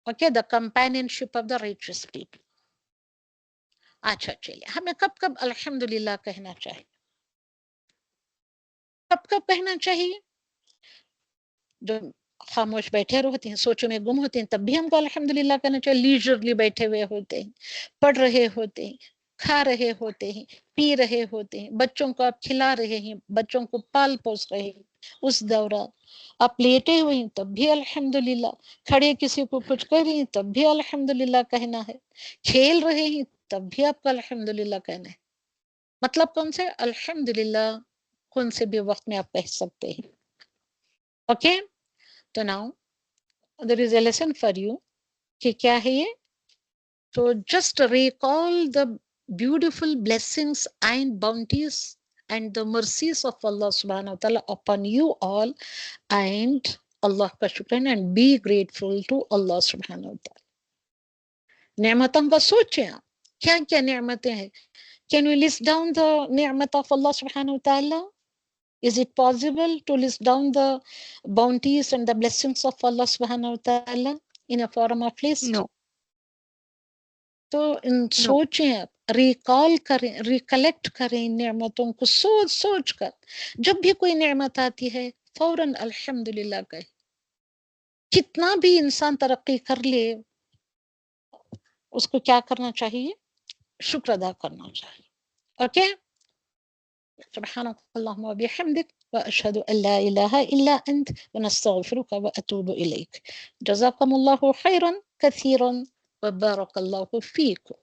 okay, the companionship of the righteous people. अच्छा चलिए, हमें कब कब अल्हम्दुलिल्लाह कहना चाहिए? कब कब कहना चाहिए? जो खामोश बैठे होते हैं, सोचों में गुम होते हैं, तब भी हमको अल्हम्दुलिल्लाह कहना चाहिए. लीजरली बैठे हुए होते हैं, पढ़ रहे होते हैं, खा रहे होते हैं, पी रहे होते हैं, बच्चों को आप खिला रहे हैं, बच्चों को पाल पोस रहे हैं, उस दौरान आप लेटे हुए हैं तब भी अल्हम्दुलिल्लाह, खड़े किसी को कुछ कह रही हैं तब भी अल्हम्दुलिल्लाह कहना है, खेल रहे हैं तब भी आपको अल्हम्दुलिल्लाह कहना है. मतलब कौन से? अल्हम्दुलिल्लाह कौन से भी वक्त में आप कह सकते हैं. ओके. तो now there is a lesson for you कि क्या है ये. तो just recall the beautiful blessings and bounties and the mercies of Allah subhanahu wa ta'ala upon you all, and Allah ka shukran, and be grateful to Allah subhanahu wa ta'ala. नेमतों का सोचें आप, क्या क्या नेमतें हैं. Can we list down the ni'mat of Allah subhanahu wa ta'ala? Is it possible to list down the bounties and the blessings of Allah subhanahu wa ta'ala in a form of list? No. तो इन सोचें आप, recall करें, recollect करें इन नेमतों को, सोच सोच कर. जब भी कोई नेमत आती है फौरन अल्हम्दुलिल्लाह कहे. कितना भी इंसान तरक्की कर ले, उसको क्या करना चाहिए? शुक्र अदा करना चाहिए. ओके. सुब्हानकल्लाहुम्मा व बिहम्दिक व अशहदु अल्ला इलाहा इल्ला अंत व नस्तगफिरुका व अतूबु इलैक. जज़ाकमुल्लाहु खैरन कसीरन व बारकल्लाहु फीकुम.